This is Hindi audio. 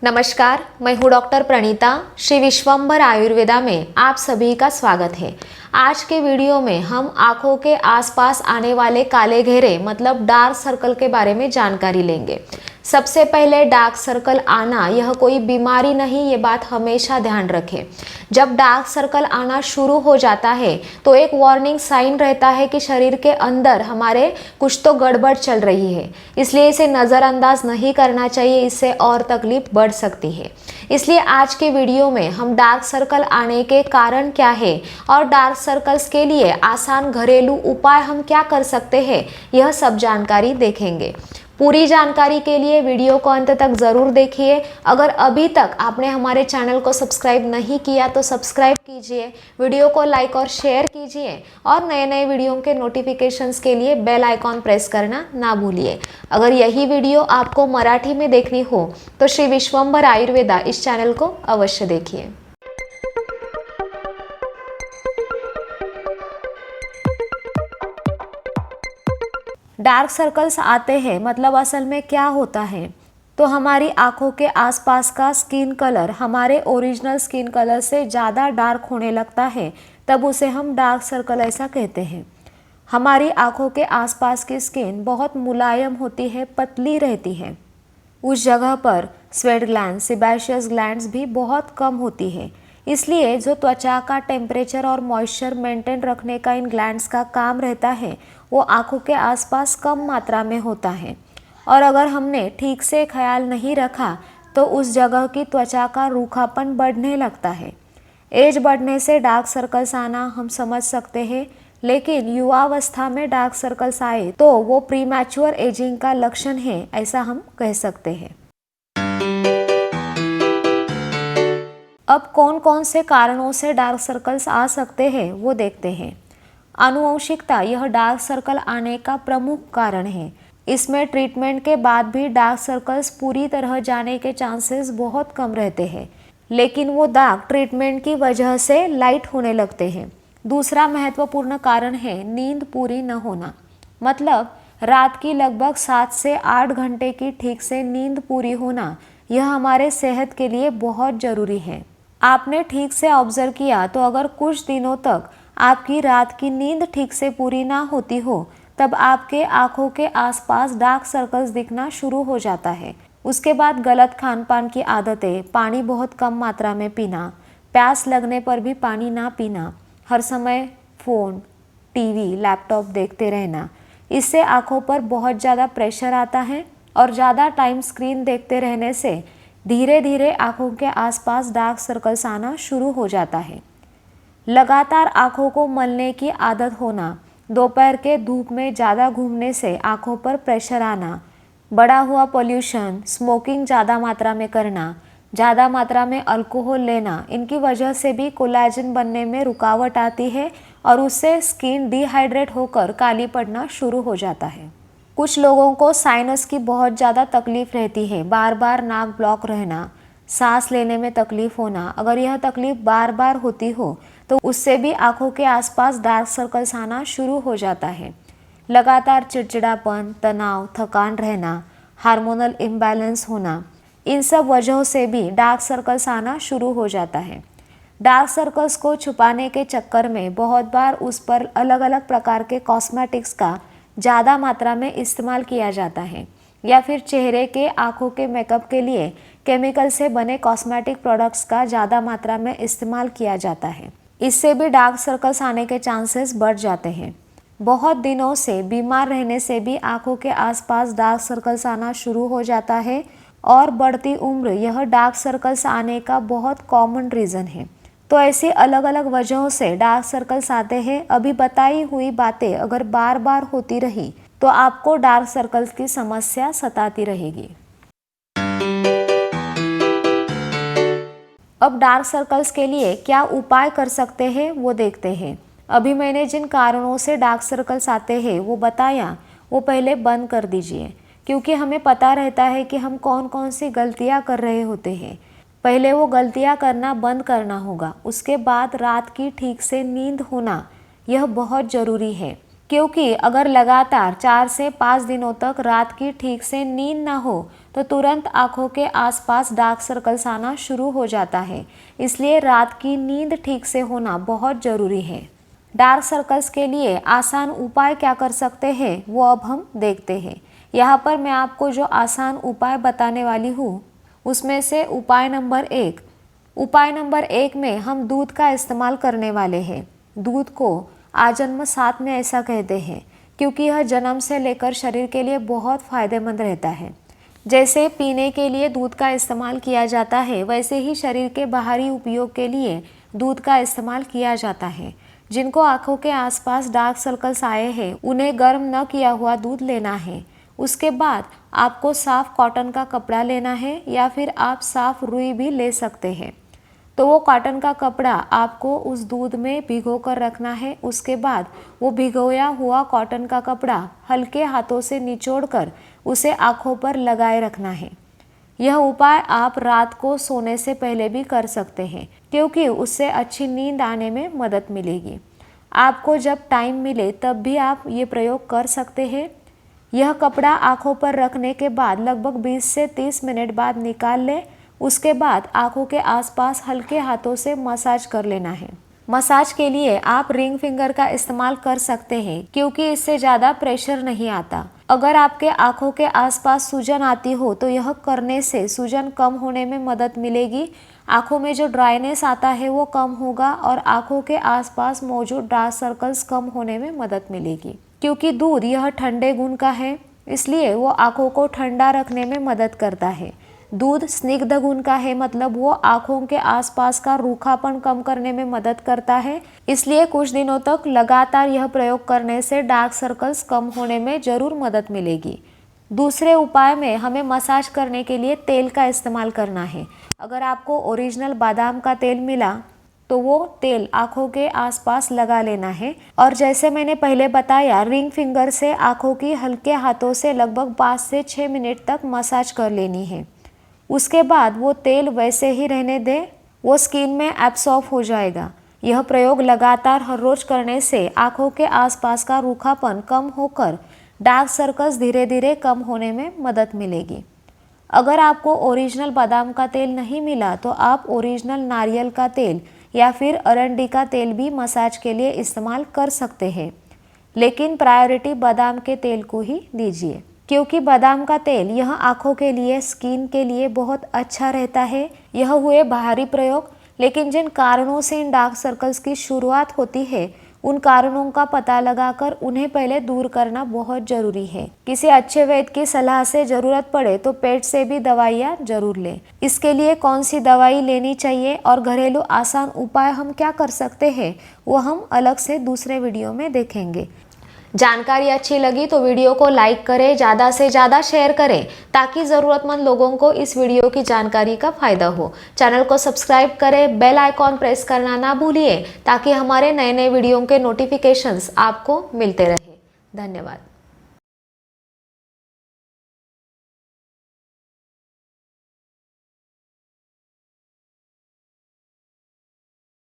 नमस्कार, मैं हूँ डॉक्टर प्रणीता। श्री विश्वंभर आयुर्वेदा में आप सभी का स्वागत है। आज के वीडियो में हम आंखों के आसपास आने वाले काले घेरे मतलब डार्क सर्कल के बारे में जानकारी लेंगे। सबसे पहले डार्क सर्कल आना यह कोई बीमारी नहीं, ये बात हमेशा ध्यान रखें। जब डार्क सर्कल आना शुरू हो जाता है तो एक वार्निंग साइन रहता है कि शरीर के अंदर हमारे कुछ तो गड़बड़ चल रही है, इसलिए इसे नज़रअंदाज नहीं करना चाहिए, इससे और तकलीफ बढ़ सकती है। इसलिए आज के वीडियो में हम डार्क सर्कल आने के कारण क्या है और डार्क सर्कल्स के लिए आसान घरेलू उपाय हम क्या कर सकते हैं, यह सब जानकारी देखेंगे। पूरी जानकारी के लिए वीडियो को अंत तक ज़रूर देखिए। अगर अभी तक आपने हमारे चैनल को सब्सक्राइब नहीं किया तो सब्सक्राइब कीजिए, वीडियो को लाइक और शेयर कीजिए और नए नए वीडियो के नोटिफिकेशंस के लिए बेल आइकॉन प्रेस करना ना भूलिए। अगर यही वीडियो आपको मराठी में देखनी हो तो श्री विश्वंभर आयुर्वेदा इस चैनल को अवश्य देखिए। डार्क सर्कल्स आते हैं मतलब असल में क्या होता है, तो हमारी आंखों के आसपास का स्किन कलर हमारे ओरिजिनल स्किन कलर से ज़्यादा डार्क होने लगता है, तब उसे हम डार्क सर्कल ऐसा कहते हैं। हमारी आंखों के आसपास की स्किन बहुत मुलायम होती है, पतली रहती है। उस जगह पर स्वेट ग्लैंड, सेबेशियस ग्लैंड्स भी बहुत कम होती है। इसलिए जो त्वचा का टेम्परेचर और मॉइस्चर मेंटेन रखने का इन ग्लैंड्स का काम रहता है वो आंखों के आसपास कम मात्रा में होता है, और अगर हमने ठीक से ख्याल नहीं रखा तो उस जगह की त्वचा का रूखापन बढ़ने लगता है। एज बढ़ने से डार्क सर्कल्स आना हम समझ सकते हैं, लेकिन युवावस्था में डार्क सर्कल्स आए तो वो प्रीमैच्योर एजिंग का लक्षण है, ऐसा हम कह सकते हैं। अब कौन कौन से कारणों से डार्क सर्कल्स आ सकते हैं वो देखते हैं। आनुवंशिकता यह डार्क सर्कल आने का प्रमुख कारण है। इसमें ट्रीटमेंट के बाद भी डार्क सर्कल्स पूरी तरह जाने के चांसेस बहुत कम रहते हैं, लेकिन वो दाग ट्रीटमेंट की वजह से लाइट होने लगते हैं। दूसरा महत्वपूर्ण कारण है नींद पूरी न होना, मतलब रात की लगभग 7 से 8 घंटे की ठीक से नींद पूरी होना यह हमारे सेहत के लिए बहुत ज़रूरी है। आपने ठीक से ऑब्जर्व किया तो अगर कुछ दिनों तक आपकी रात की नींद ठीक से पूरी ना होती हो तब आपके आंखों के आसपास डार्क सर्कल्स दिखना शुरू हो जाता है। उसके बाद गलत खान पान की आदतें, पानी बहुत कम मात्रा में पीना, प्यास लगने पर भी पानी ना पीना, हर समय फ़ोन, टीवी, लैपटॉप देखते रहना, इससे आंखों पर बहुत ज़्यादा प्रेशर आता है और ज़्यादा टाइम स्क्रीन देखते रहने से धीरे धीरे आंखों के आसपास डार्क सर्कल्स आना शुरू हो जाता है। लगातार आंखों को मलने की आदत होना, दोपहर के धूप में ज़्यादा घूमने से आंखों पर प्रेशर आना, बढ़ा हुआ पोल्यूशन, स्मोकिंग ज़्यादा मात्रा में करना, ज़्यादा मात्रा में अल्कोहल लेना, इनकी वजह से भी कोलेजन बनने में रुकावट आती है और उससे स्किन डिहाइड्रेट होकर काली पड़ना शुरू हो जाता है। कुछ लोगों को साइनस की बहुत ज़्यादा तकलीफ रहती है, बार बार नाक ब्लॉक रहना, सांस लेने में तकलीफ होना। अगर यह तकलीफ बार बार होती हो तो उससे भी आंखों के आसपास डार्क सर्कल्स आना शुरू हो जाता है। लगातार चिड़चिड़ापन, तनाव, थकान रहना, हार्मोनल इम्बैलेंस होना, इन सब वजहों से भी डार्क सर्कल्स आना शुरू हो जाता है। डार्क सर्कल्स को छुपाने के चक्कर में बहुत बार उस पर अलग अलग प्रकार के कॉस्मेटिक्स का ज़्यादा मात्रा में इस्तेमाल किया जाता है, या फिर चेहरे के, आंखों के मेकअप के लिए केमिकल से बने कॉस्मेटिक प्रोडक्ट्स का ज़्यादा मात्रा में इस्तेमाल किया जाता है। इससे भी डार्क सर्कल्स आने के चांसेस बढ़ जाते हैं। बहुत दिनों से बीमार रहने से भी आंखों के आसपास डार्क सर्कल्स आना शुरू हो जाता है, और बढ़ती उम्र यह डार्क सर्कल्स आने का बहुत कॉमन रीज़न है। तो ऐसी अलग अलग वजहों से डार्क सर्कल्स आते हैं। अभी बताई हुई बातें अगर बार बार होती रही तो आपको डार्क सर्कल्स की समस्या सताती रहेगी। अब डार्क सर्कल्स के लिए क्या उपाय कर सकते हैं वो देखते हैं। अभी मैंने जिन कारणों से डार्क सर्कल्स आते हैं वो बताया, वो पहले बंद कर दीजिए, क्योंकि हमें पता रहता है कि हम कौन कौन सी गलतियां कर रहे होते हैं। पहले वो गलतियां करना बंद करना होगा। उसके बाद रात की ठीक से नींद होना यह बहुत ज़रूरी है। क्योंकि अगर लगातार 4 से 5 दिनों तक रात की ठीक से नींद ना हो तो तुरंत आंखों के आसपास डार्क सर्कल्स आना शुरू हो जाता है। इसलिए रात की नींद ठीक से होना बहुत ज़रूरी है। डार्क सर्कल्स के लिए आसान उपाय क्या कर सकते हैं वो अब हम देखते हैं। यहाँ पर मैं आपको जो आसान उपाय बताने वाली हूँ उसमें से उपाय नंबर 1 में हम दूध का इस्तेमाल करने वाले हैं। दूध को आजन्म साथ में ऐसा कहते हैं क्योंकि यह जन्म से लेकर शरीर के लिए बहुत फ़ायदेमंद रहता है। जैसे पीने के लिए दूध का इस्तेमाल किया जाता है वैसे ही शरीर के बाहरी उपयोग के लिए दूध का इस्तेमाल किया जाता है। जिनको आंखों के आसपास डार्क सर्कल्स आए हैं उन्हें गर्म न किया हुआ दूध लेना है। उसके बाद आपको साफ कॉटन का कपड़ा लेना है या फिर आप साफ रुई भी ले सकते हैं। तो वो कॉटन का कपड़ा आपको उस दूध में भिगो कर रखना है। उसके बाद वो भिगोया हुआ कॉटन का कपड़ा हल्के हाथों से निचोड़कर उसे आँखों पर लगाए रखना है। यह उपाय आप रात को सोने से पहले भी कर सकते हैं क्योंकि उससे अच्छी नींद आने में मदद मिलेगी। आपको जब टाइम मिले तब भी आप ये प्रयोग कर सकते हैं। यह कपड़ा आँखों पर रखने के बाद लगभग 20 से 30 मिनट बाद निकाल लें। उसके बाद आँखों के आसपास हल्के हाथों से मसाज कर लेना है। मसाज के लिए आप रिंग फिंगर का इस्तेमाल कर सकते हैं क्योंकि इससे ज़्यादा प्रेशर नहीं आता। अगर आपके आँखों के आसपास सूजन आती हो तो यह करने से सूजन कम होने में मदद मिलेगी। आँखों में जो ड्राइनेस आता है वो कम होगा और आँखों के आसपास मौजूद डार्क सर्कल्स कम होने में मदद मिलेगी। क्योंकि दूध यह ठंडे गुण का है इसलिए वो आँखों को ठंडा रखने में मदद करता है। दूध स्निग्ध गुण का है मतलब वो आँखों के आसपास का रूखापन कम करने में मदद करता है। इसलिए कुछ दिनों तक लगातार यह प्रयोग करने से डार्क सर्कल्स कम होने में ज़रूर मदद मिलेगी। दूसरे उपाय में हमें मसाज करने के लिए तेल का इस्तेमाल करना है। अगर आपको ओरिजिनल बादाम का तेल मिला तो वो तेल आँखों के आसपास लगा लेना है और जैसे मैंने पहले बताया रिंग फिंगर से आँखों की हल्के हाथों से लगभग 5 से 6 मिनट तक मसाज कर लेनी है। उसके बाद वो तेल वैसे ही रहने दें, वो स्किन में एब्सॉर्ब हो जाएगा। यह प्रयोग लगातार हर रोज करने से आँखों के आसपास का रूखापन कम होकर डार्क सर्कल्स धीरे धीरे कम होने में मदद मिलेगी। अगर आपको ओरिजिनल बादाम का तेल नहीं मिला तो आप ओरिजिनल नारियल का तेल या फिर अरंडी का तेल भी मसाज के लिए इस्तेमाल कर सकते हैं, लेकिन प्रायोरिटी बादाम के तेल को ही दीजिए क्योंकि बादाम का तेल यह आँखों के लिए स्किन के लिए बहुत अच्छा रहता है। यह हुए बाहरी प्रयोग, लेकिन जिन कारणों से इन डार्क सर्कल्स की शुरुआत होती है उन कारणों का पता लगाकर उन्हें पहले दूर करना बहुत ज़रूरी है। किसी अच्छे वैद्य की सलाह से ज़रूरत पड़े तो पेट से भी दवाइयाँ जरूर लें। इसके लिए कौन सी दवाई लेनी चाहिए और घरेलू आसान उपाय हम क्या कर सकते हैं वो हम अलग से दूसरे वीडियो में देखेंगे। जानकारी अच्छी लगी तो वीडियो को लाइक करें, ज़्यादा से ज़्यादा शेयर करें ताकि ज़रूरतमंद लोगों को इस वीडियो की जानकारी का फ़ायदा हो। चैनल को सब्सक्राइब करें, बेल आइकॉन प्रेस करना ना भूलिए ताकि हमारे नए नए वीडियो के नोटिफिकेशंस आपको मिलते रहे। धन्यवाद।